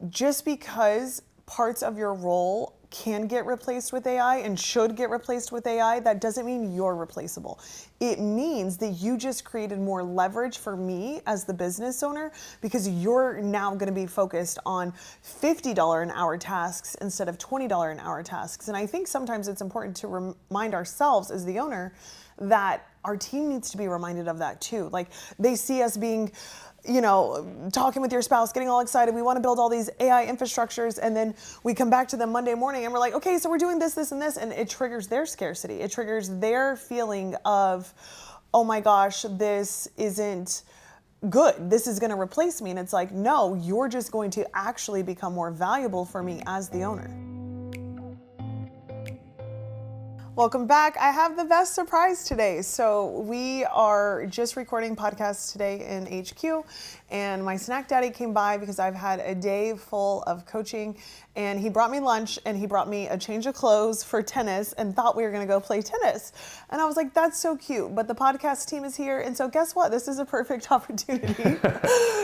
just because parts of your role can get replaced with AI and should get replaced with AI, that doesn't mean you're replaceable. It means that you just created more leverage for me as the business owner, because you're now going to be focused on $50 an hour tasks instead of $20 an hour tasks. And I think sometimes it's important to remind ourselves as the owner that our team needs to be reminded of that too. Like, they see us being, talking with your spouse, getting all excited. We want to build all these AI infrastructures. And then we come back to them Monday morning and we're like, okay, so we're doing this, this, and this. And it triggers their scarcity. It triggers their feeling of, oh my gosh, this isn't good. This is going to replace me. And it's like, no, you're just going to actually become more valuable for me as the owner. Welcome back. I have the best surprise today. So we are just recording podcasts today in HQ, and my snack daddy came by because I've had a day full of coaching, and he brought me lunch and he brought me a change of clothes for tennis and thought we were going to go play tennis. And I was like, that's so cute. But the podcast team is here. And so guess what? This is a perfect opportunity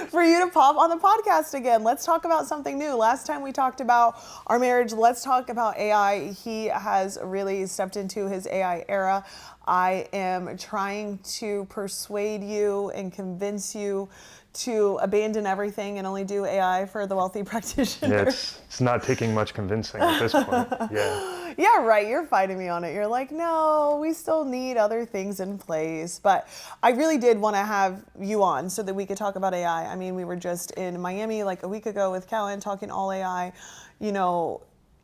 for you to pop on the podcast again. Let's talk about something new. Last time we talked about our marriage. Let's talk about AI. He has really stepped into his AI era. I am trying to persuade you and convince you to abandon everything and only do AI for the wealthy practitioner. Yeah, it's not taking much convincing at this point. Yeah. Yeah, right. You're fighting me on it. You're like, no, we still need other things in place. But I really did want to have you on so that we could talk about AI. I mean, we were just in Miami like a week ago with Callan talking all AI,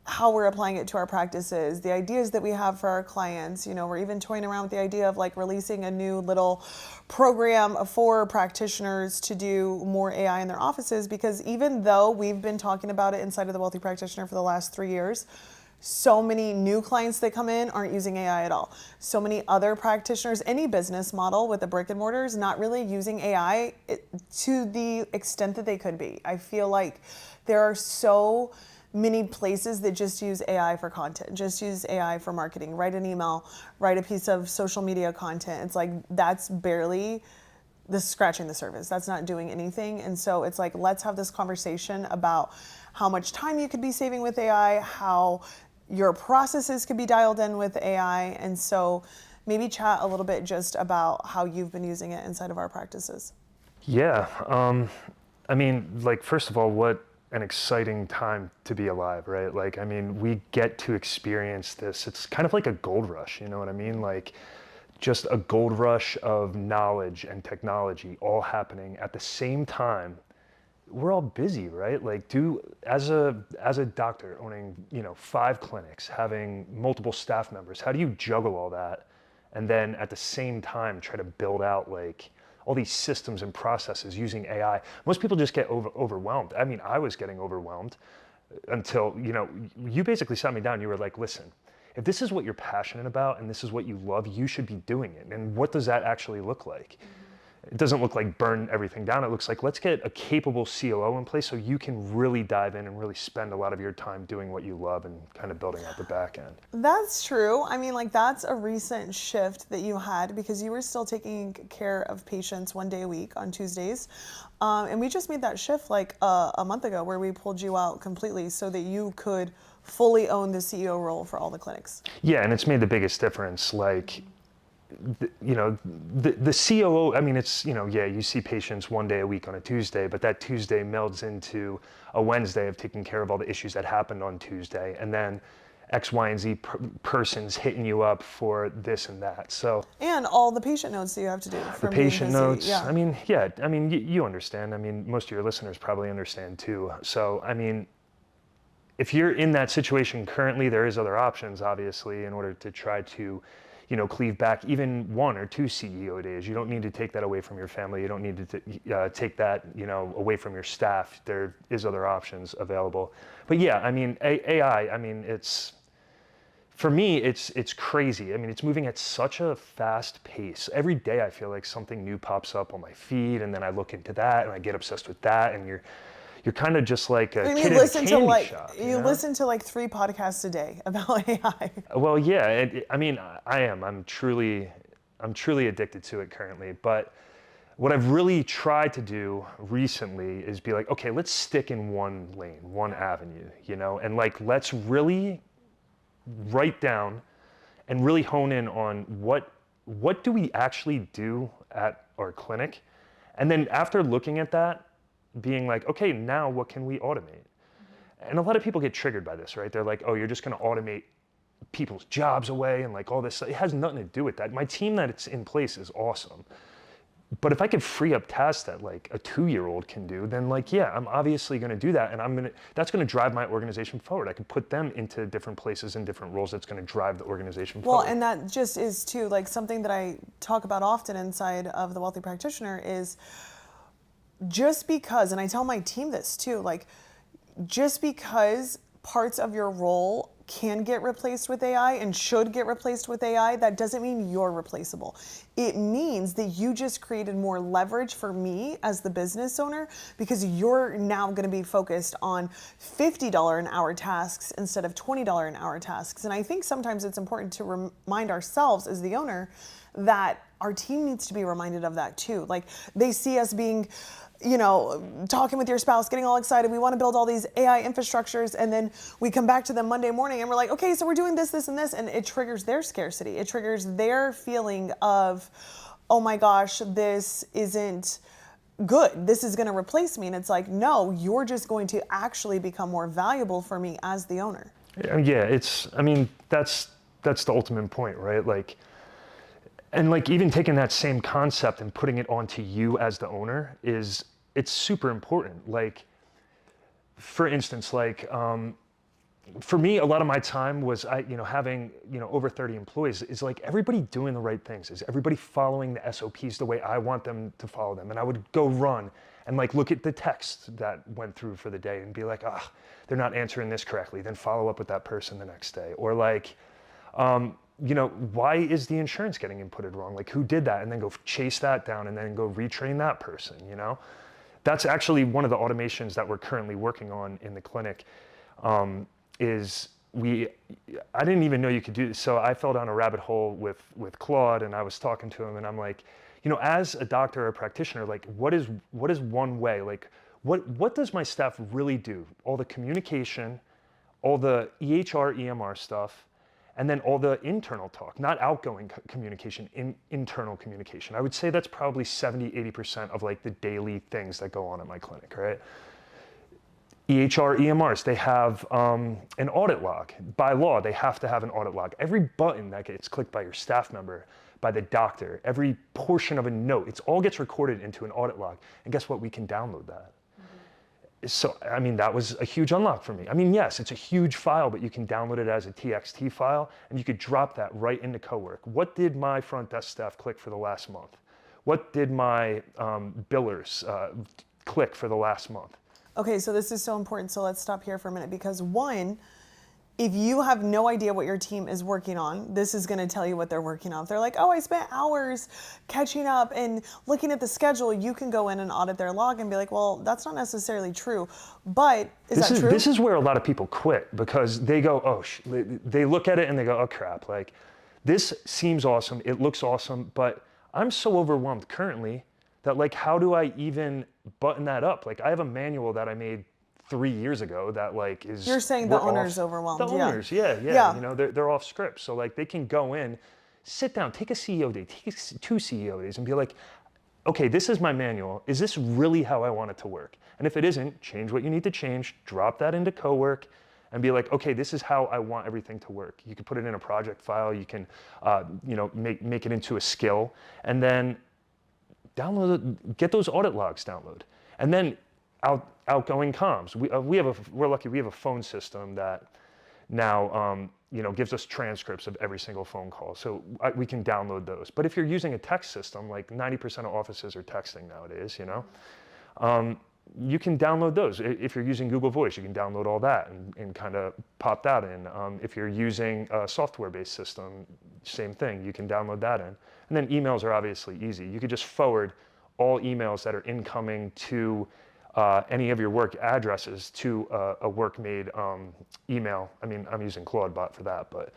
how we're applying it to our practices, the ideas that we have for our clients. We're even toying around with the idea of like releasing a new little program for practitioners to do more AI in their offices, because even though we've been talking about it inside of the Wealthy Practitioner for the last 3 years, so many new clients that come in aren't using AI at all. So many other practitioners, any business model with the brick and mortar is not really using AI to the extent that they could be. I feel like there are so many places that just use AI for content, just use AI for marketing, write an email, write a piece of social media content. It's like, that's barely scratching the surface. That's not doing anything. And so it's like, let's have this conversation about how much time you could be saving with AI, how your processes could be dialed in with AI. And so maybe chat a little bit just about how you've been using it inside of our practices. Yeah. First of all, what an exciting time to be alive, right? We get to experience this. It's kind of like a gold rush, you know what I mean? Like, just a gold rush of knowledge and technology all happening at the same time. We're all busy, right? As a doctor owning, 5 clinics, having multiple staff members, how do you juggle all that? And then at the same time, try to build out all these systems and processes using AI. Most people just get overwhelmed. I mean, I was getting overwhelmed until, you basically sat me down. You were like, listen, if this is what you're passionate about and this is what you love, you should be doing it. And what does that actually look like? It doesn't look like burn everything down. It looks like, let's get a capable COO in place so you can really dive in and really spend a lot of your time doing what you love and kind of building out the back end. That's true. I mean, that's a recent shift that you had, because you were still taking care of patients 1 day a week on Tuesdays. And we just made that shift a month ago, where we pulled you out completely so that you could fully own the CEO role for all the clinics. Yeah, and it's made the biggest difference. The COO, I mean, it's, you see patients 1 day a week on a Tuesday, but that Tuesday melds into a Wednesday of taking care of all the issues that happened on Tuesday. And then X, Y, and Z persons hitting you up for this and that. So, and all the patient notes that you have to do. The patient notes, yeah. You understand. I mean, most of your listeners probably understand too. So, if you're in that situation currently, there is other options, obviously, in order to try to cleave back even 1 or 2 CEO days. You don't need to take that away from your family. You don't need to take that, away from your staff. There is other options available. But yeah, AI, for me, it's crazy. It's moving at such a fast pace. Every day I feel like something new pops up on my feed, and then I look into that and I get obsessed with that, and you're kind of just like a kid in a candy shop. You listen to 3 podcasts a day about AI. Well, yeah, I am. I'm truly addicted to it currently. But what I've really tried to do recently is be like, okay, let's stick in one lane, one avenue, you know, and like, let's really write down and really hone in on what do we actually do at our clinic? And then after looking at that, being like, okay, now what can we automate? And a lot of people get triggered by this, right? They're like, oh, you're just gonna automate people's jobs away and like all this. It has nothing to do with that. My team that's in place is awesome. But if I could free up tasks that like a 2-year-old can do, then like, yeah, I'm obviously gonna do that. And that's gonna drive my organization forward. I can put them into different places and different roles that's gonna drive the organization forward. Well, and that just is too, like something that I talk about often inside of the Wealthy Practitioner is just because, and I tell my team this too, like just because parts of your role can get replaced with AI and should get replaced with AI, that doesn't mean you're replaceable. It means that you just created more leverage for me as the business owner because you're now going to be focused on $50 an hour tasks instead of $20 an hour tasks. And I think sometimes it's important to remind ourselves as the owner that our team needs to be reminded of that too. Like they see us being, you know, talking with your spouse, getting all excited. We want to build all these AI infrastructures. And then we come back to them Monday morning and we're like, okay, so we're doing this, this, and this. And it triggers their scarcity. It triggers their feeling of, oh my gosh, this isn't good. This is going to replace me. And it's like, no, you're just going to actually become more valuable for me as the owner. Yeah, I mean, that's the ultimate point, right? Like, and like even taking that same concept and putting it onto you as the owner it's super important. Like, for instance, like for me, a lot of my time was having over 30 employees is like everybody doing the right things. Is everybody following the SOPs the way I want them to follow them? And I would go run and like look at the text that went through for the day and be like, they're not answering this correctly. Then follow up with that person the next day. Or like, why is the insurance getting inputted wrong? Like, who did that? And then go chase that down and then go retrain that person, you know? That's actually one of the automations that we're currently working on in the clinic. I didn't even know you could do this. So I fell down a rabbit hole with Claude, and I was talking to him, and I'm like, as a doctor or a practitioner, like, what is one way? Like, what does my staff really do? All the communication, all the EHR, EMR stuff, and then all the internal talk, not outgoing communication, internal communication. I would say that's probably 70, 80% of like the daily things that go on at my clinic, right? EHR, EMRs, they have an audit log. By law, they have to have an audit log. Every button that gets clicked by your staff member, by the doctor, every portion of a note, it all gets recorded into an audit log. And guess what? We can download that. So, I mean, that was a huge unlock for me. I mean, yes, it's a huge file, but you can download it as a TXT file, and you could drop that right into Cowork. What did my front desk staff click for the last month? What did my billers click for the last month? Okay, so this is so important. So let's stop here for a minute because one, if you have no idea what your team is working on, this is going to tell you what they're working on. If they're like, oh, I spent hours catching up and looking at the schedule, you can go in and audit their log and be like, well, that's not necessarily true. But is that true? This is where a lot of people quit because they go, they look at it and they go, oh crap, like this seems awesome. It looks awesome, but I'm so overwhelmed currently that like, how do I even button that up? Like I have a manual that I made 3 years ago that like is. You're saying the owner's overwhelmed. The owners, yeah. They're off script. So like they can go in, sit down, take a CEO day, take 2 CEO days and be like, okay, this is my manual. Is this really how I want it to work? And if it isn't, change what you need to change, drop that into Cowork and be like, okay, this is how I want everything to work. You can put it in a project file. You can, make it into a skill and then download it, get those audit logs download. And then outgoing comms. We're lucky we have a phone system that now gives us transcripts of every single phone call. So we can download those. But if you're using a text system, like 90% of offices are texting nowadays, you can download those. If you're using Google Voice, you can download all that and kind of pop that in. If you're using a software-based system, same thing, you can download that in. And then emails are obviously easy. You could just forward all emails that are incoming to any of your work addresses to a work-made email. I mean, I'm using Claude bot for that, but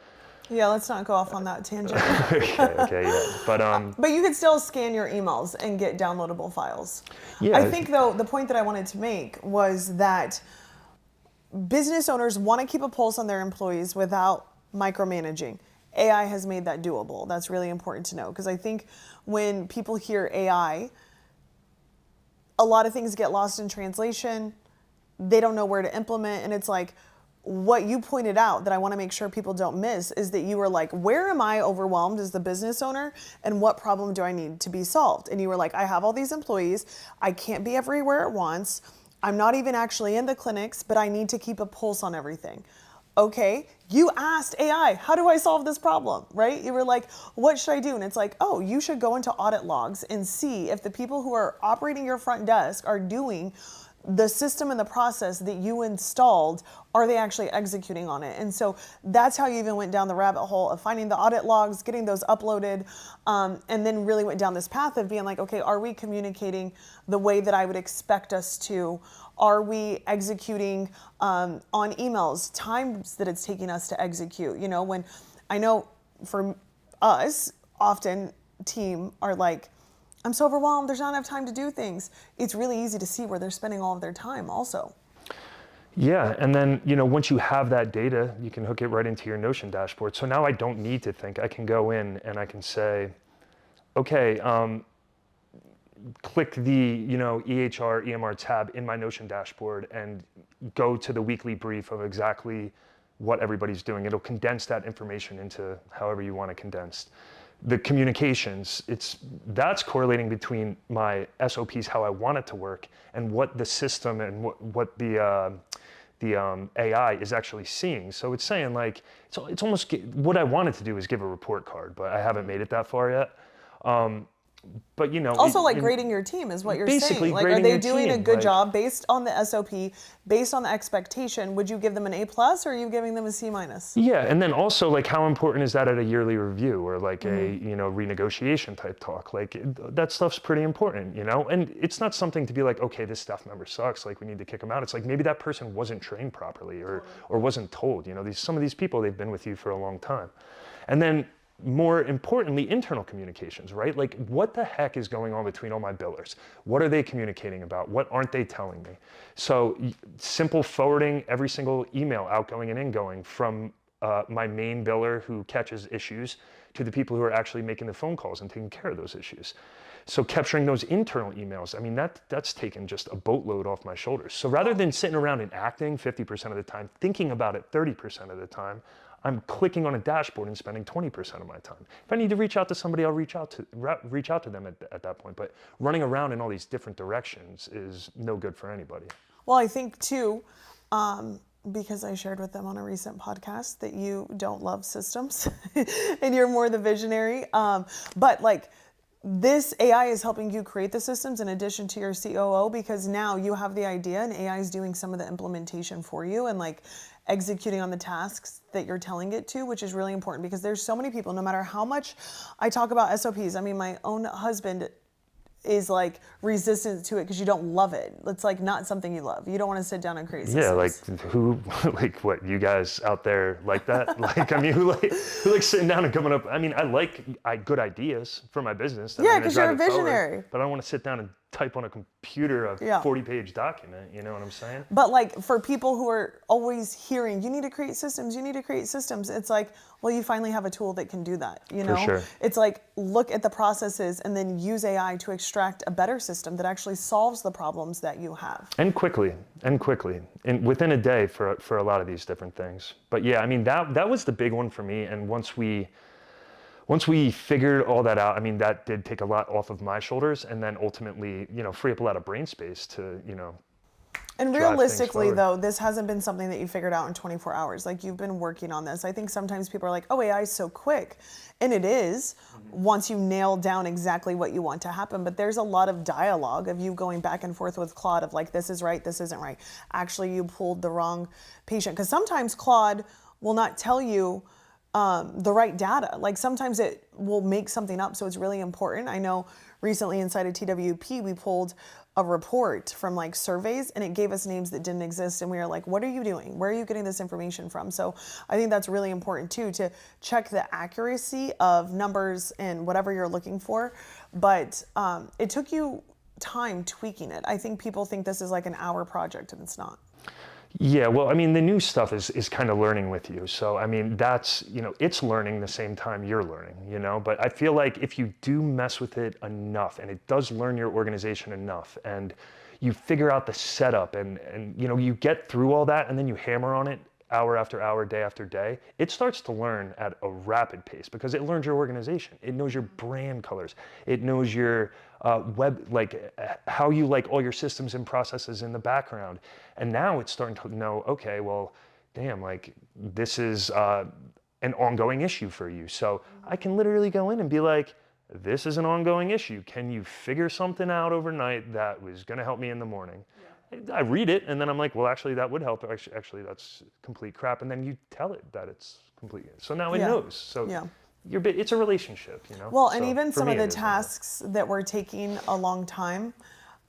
Yeah, let's not go off on that tangent. Okay, yeah. But you could still scan your emails and get downloadable files. Yeah. I think, though, the point that I wanted to make was that business owners want to keep a pulse on their employees without micromanaging. AI has made that doable. That's really important to know, because I think when people hear AI, a lot of things get lost in translation. They don't know where to implement. And it's like, what you pointed out that I want to make sure people don't miss is that you were like, where am I overwhelmed as the business owner, and what problem do I need to be solved? And you were like, I have all these employees. I can't be everywhere at once. I'm not even actually in the clinics, but I need to keep a pulse on everything. Okay, you asked AI, how do I solve this problem, right? You were like, what should I do? And it's like, oh, you should go into audit logs and see if the people who are operating your front desk are doing the system and the process that you installed, are they actually executing on it? And so that's how you even went down the rabbit hole of finding the audit logs, getting those uploaded, and then really went down this path of being like, okay, are we communicating the way that I would expect us to? Are we executing on emails, times that it's taking us to execute? You know, when I know for us, often team are like, I'm so overwhelmed, there's not enough time to do things. It's really easy to see where they're spending all of their time also. Yeah, and then, you know, once you have that data, you can hook it right into your Notion dashboard. So now I don't need to think. I can go in and I can say, okay, click the, you know, EHR, EMR tab in my Notion dashboard and go to the weekly brief of exactly what everybody's doing. It'll condense that information into however you want it condensed. The communications, that's correlating between my SOPs, how I want it to work, and what the system and what the AI is actually seeing. So it's saying like, it's almost, what I wanted to do is give a report card, but I haven't made it that far yet. But you know, also like grading your team is what you're basically saying. Like, are they doing a good job based on the SOP, based on the expectation? Would you give them an A+, or are you giving them a C-? Yeah, and then also like, how important is that at a yearly review or like a, you know, renegotiation type talk? Like that stuff's pretty important, you know. And it's not something to be like, okay, this staff member sucks, like we need to kick them out. It's like maybe that person wasn't trained properly or wasn't told. You know, some of these people, they've been with you for a long time, and then, more importantly, internal communications, right? Like, what the heck is going on between all my billers? What are they communicating about? What aren't they telling me? So simple forwarding every single email, outgoing and ingoing, from my main biller who catches issues to the people who are actually making the phone calls and taking care of those issues. So capturing those internal emails, I mean, that's taken just a boatload off my shoulders. So rather than sitting around and acting 50% of the time, thinking about it 30% of the time, I'm clicking on a dashboard and spending 20% of my time. If I need to reach out to somebody, I'll reach out to them at that point. But running around in all these different directions is no good for anybody. Well, I think too, because I shared with them on a recent podcast that you don't love systems and you're more the visionary. But like, this AI is helping you create the systems in addition to your COO, because now you have the idea and AI is doing some of the implementation for you and like executing on the tasks that you're telling it to, which is really important, because there's so many people, no matter how much I talk about SOPs. I mean, my own husband is like resistant to it because you don't love it. It's like not something you love. You don't want to sit down and create systems. Yeah, like who, like what, you guys out there like that? Like, I mean, who likes sitting down and coming up? I mean, I like good ideas for my business. That Yeah, because you're a visionary. Forward, but I don't want to sit down and type on a computer a 40-page document. You know what I'm saying? But like, for people who are always hearing, you need to create systems, you need to create systems. It's like, well, you finally have a tool that can do that. You know, for sure. It's like, look at the processes and then use AI to extract a better system that actually solves the problems that you have. And quickly, and within a day for a lot of these different things. But yeah, I mean, that was the big one for me. And once we figured all that out, I mean, that did take a lot off of my shoulders, and then ultimately, you know, free up a lot of brain space to, you know. And realistically, though, this hasn't been something that you figured out in 24 hours. Like, you've been working on this. I think sometimes people are like, oh, AI is so quick. And it is, once you nail down exactly what you want to happen. But there's a lot of dialogue of you going back and forth with Claude of like, this is right, this isn't right. Actually, you pulled the wrong patient. Because sometimes Claude will not tell you the right data. Like, sometimes it will make something up, so it's really important. I know recently inside of TWP we pulled a report from like surveys, and it gave us names that didn't exist, and we were like, what are you doing? Where are you getting this information from? So I think that's really important too, to check the accuracy of numbers and whatever you're looking for. But it took you time tweaking it. I think people think this is like an hour project, and it's not. Yeah, well, I mean, the new stuff is kind of learning with you. So, I mean, that's, it's learning the same time you're learning, but I feel like if you do mess with it enough, and it does learn your organization enough, and you figure out the setup, and you get through all that, and then you hammer on it hour after hour, day after day, it starts to learn at a rapid pace because it learns your organization. It knows your brand colors. It knows your how you like all your systems and processes in the background. And now it's starting to know, okay, well, damn, like this is an ongoing issue for you. So I can literally go in and be like, this is an ongoing issue. Can you figure something out overnight that was going to help me in the morning? I read it, and then I'm like, well, actually, that would help. Actually, that's complete crap. And then you tell it that it's complete. So now it knows. So it's a relationship, Well, so and even for some me, of the it is tasks that were taking a long time,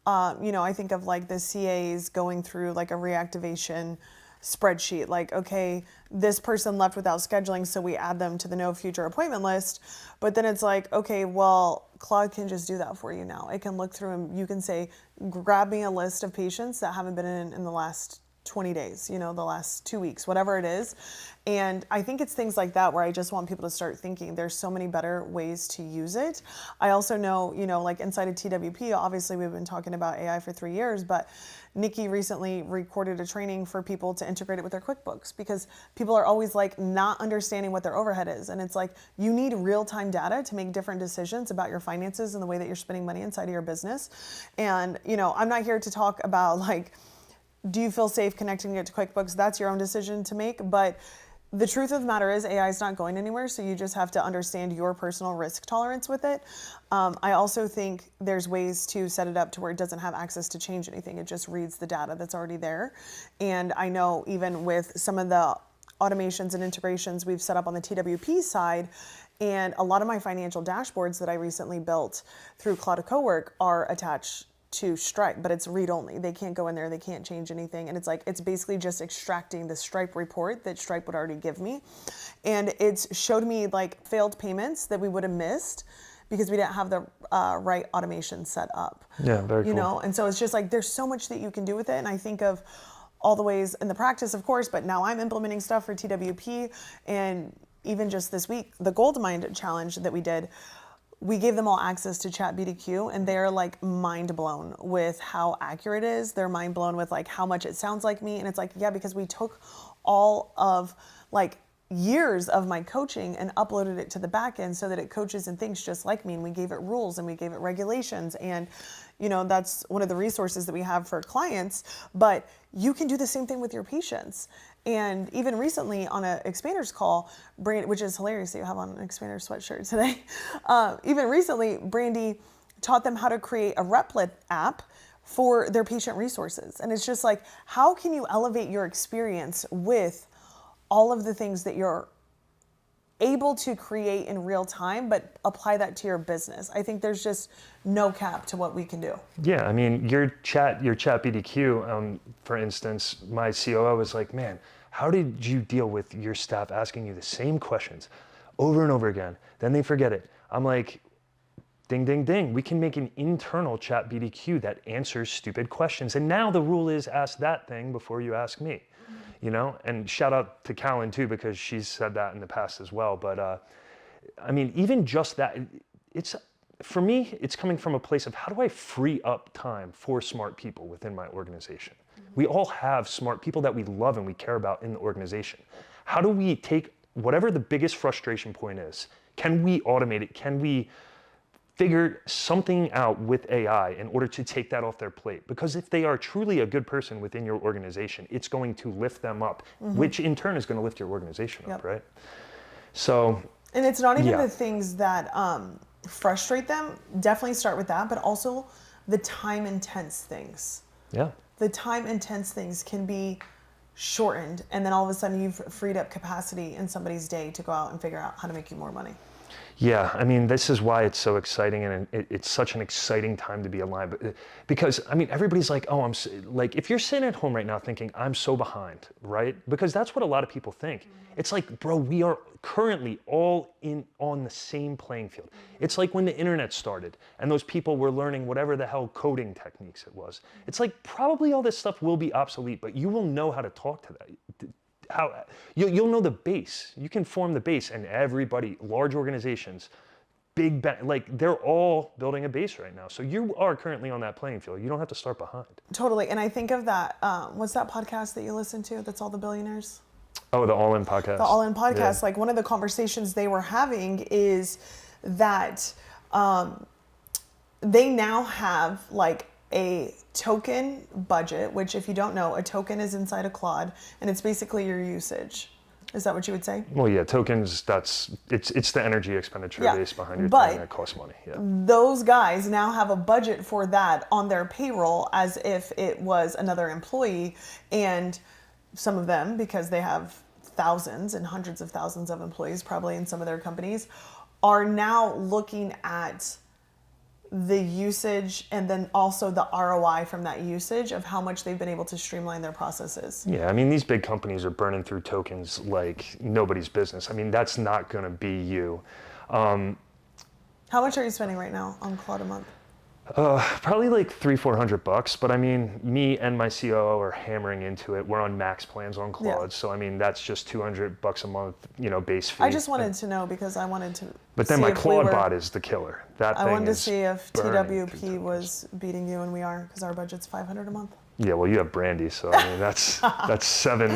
I think of like the CAs going through like a reactivation spreadsheet, like, okay, this person left without scheduling, so we add them to the no future appointment list. But then it's like, okay, well, Claude can just do that for you now. It can look through and you can say, grab me a list of patients that haven't been in the last 20 days, the last 2 weeks, whatever it is. And I think it's things like that where I just want people to start thinking there's so many better ways to use it. I also know, like inside of TWP, obviously we've been talking about AI for 3 years, but Nikki recently recorded a training for people to integrate it with their QuickBooks, because people are always like not understanding what their overhead is. And it's like, you need real-time data to make different decisions about your finances and the way that you're spending money inside of your business. And, I'm not here to talk about like, do you feel safe connecting it to QuickBooks? That's your own decision to make. But the truth of the matter is AI is not going anywhere. So you just have to understand your personal risk tolerance with it. I also think there's ways to set it up to where it doesn't have access to change anything. It just reads the data that's already there. And I know even with some of the automations and integrations we've set up on the TWP side, and a lot of my financial dashboards that I recently built through Claude Cowork are attached to Stripe, but it's read only. They can't go in there, they can't change anything. And it's like, it's basically just extracting the Stripe report that Stripe would already give me. And it's showed me like failed payments that we would have missed because we didn't have the right automation set up. Yeah, very cool. And so it's just like, there's so much that you can do with it. And I think of all the ways in the practice, of course, but now I'm implementing stuff for TWP. And even just this week, the Goldmine challenge that we did, we gave them all access to ChatBDQ, and they're like mind blown with how accurate it is. They're mind blown with like how much it sounds like me. And it's like, yeah, because we took all of like years of my coaching and uploaded it to the back end so that it coaches and thinks just like me. And we gave it rules and we gave it regulations. And, that's one of the resources that we have for clients, but you can do the same thing with your patients. And even recently on an Expanders call, which is hilarious that you have on an Expanders sweatshirt today. Even recently, Brandy taught them how to create a Replit app for their patient resources. And it's just like, how can you elevate your experience with all of the things that you're able to create in real time, but apply that to your business? I think there's just no cap to what we can do. Yeah, I mean, your chat BDQ, for instance, my COO was like, man, how did you deal with your staff asking you the same questions over and over again? Then they forget it. I'm like, ding, ding, ding. We can make an internal chat BDQ that answers stupid questions. And now the rule is ask that thing before you ask me. And shout out to Callan too, because she's said that in the past as well. But I mean, even just that, for me, it's coming from a place of how do I free up time for smart people within my organization? We all have smart people that we love and we care about in the organization. How do we take whatever the biggest frustration point is? Can we automate it? Can we figure something out with AI in order to take that off their plate? Because if they are truly a good person within your organization, it's going to lift them up, which in turn is going to lift your organization up, right? So, and it's not even the things that frustrate them. Definitely start with that, but also the time intense things. Yeah. The time intense things can be shortened, and then all of a sudden you've freed up capacity in somebody's day to go out and figure out how to make you more money. Yeah, I mean, this is why it's so exciting, and it's such an exciting time to be alive. Because I mean, everybody's like, "Oh, like." If you're sitting at home right now thinking, "I'm so behind," right? Because that's what a lot of people think. It's like, bro, we are currently all in on the same playing field. It's like when the internet started, and those people were learning whatever the hell coding techniques it was. It's like probably all this stuff will be obsolete, but you will know how to talk to that. How you'll know the base. You can form the base, and everybody, large organizations, like they're all building a base right now. So you are currently on that playing field. You don't have to start behind. Totally. And I think of that, what's that podcast that you listen to that's all the billionaires? Oh, the All In podcast. The All In podcast. Yeah. Like one of the conversations they were having is that they now have like a token budget, which if you don't know, a token is inside of Claude, and it's basically your usage. Is that what you would say? Well, yeah, tokens, it's the energy expenditure base behind your But thing that costs money. Yeah. those guys now have a budget for that on their payroll as if it was another employee, and some of them, because they have thousands and hundreds of thousands of employees probably in some of their companies, are now looking at the usage and then also the ROI from that usage of how much they've been able to streamline their processes. Yeah, I mean, these big companies are burning through tokens like nobody's business. I mean, that's not going to be you. How much are you spending right now on Claude a month? Probably like $300-400, but I mean, me and my COO are hammering into it. We're on max plans on Claude, so I mean, that's just $200 a month, base fee. I just wanted to know because I wanted to. But then my Claude bot is the killer. That I thing wanted to is see if burning TWP through was beating you, and we are, because our budget's $500 a month. Yeah, well, you have Brandy, so I mean, that's seven.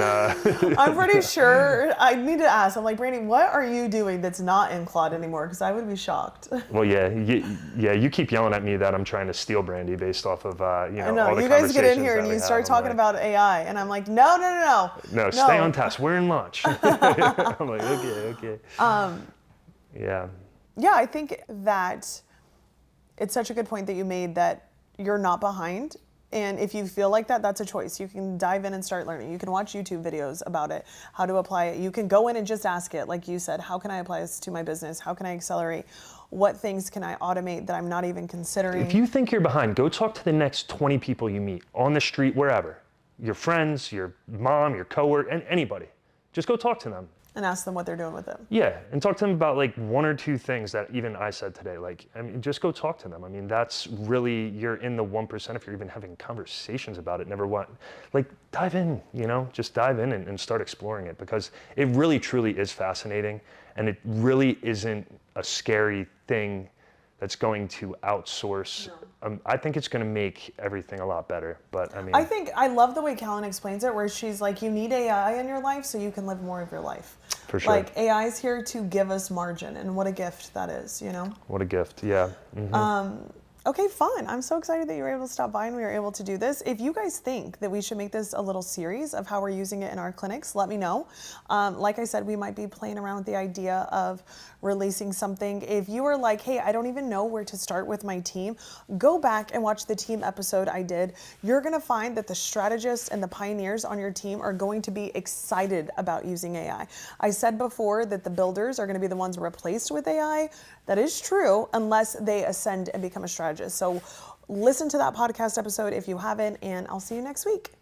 I'm pretty sure. I need to ask. I'm like, Brandy, what are you doing that's not in Claude anymore? Because I would be shocked. Well, yeah, you keep yelling at me that I'm trying to steal Brandy based off of I know. all the You guys get in conversations here and that we you start have. talking about AI, and I'm like, no. No, stay on task. We're in lunch. I'm like, okay. Yeah. Yeah, I think that it's such a good point that you made that you're not behind. And if you feel like that, that's a choice. You can dive in and start learning. You can watch YouTube videos about it, how to apply it. You can go in and just ask it, like you said, how can I apply this to my business? How can I accelerate? What things can I automate that I'm not even considering? If you think you're behind, go talk to the next 20 people you meet on the street, wherever. Your friends, your mom, your coworker, and anybody. Just go talk to them. And ask them what they're doing with it. Yeah, and talk to them about like one or two things that even I said today. Like, I mean, just go talk to them. I mean, that's really, you're in the 1% if you're even having conversations about it. Like, dive in, just dive in and start exploring it, because it really truly is fascinating, and it really isn't a scary thing that's going to outsource. No. I think it's going to make everything a lot better, but I mean. I love the way Callan explains it, where she's like, you need AI in your life so you can live more of your life. For sure. Like, AI is here to give us margin, and what a gift that is, What a gift, yeah. Mm-hmm. Okay, fun. I'm so excited that you were able to stop by and we were able to do this. If you guys think that we should make this a little series of how we're using it in our clinics, let me know. Like I said, we might be playing around with the idea of releasing something. If you are like, hey, I don't even know where to start with my team, go back and watch the team episode I did. You're gonna find that the strategists and the pioneers on your team are going to be excited about using AI. I said before that the builders are gonna be the ones replaced with AI. That is true, unless they ascend and become a strategist. So listen to that podcast episode if you haven't, and I'll see you next week.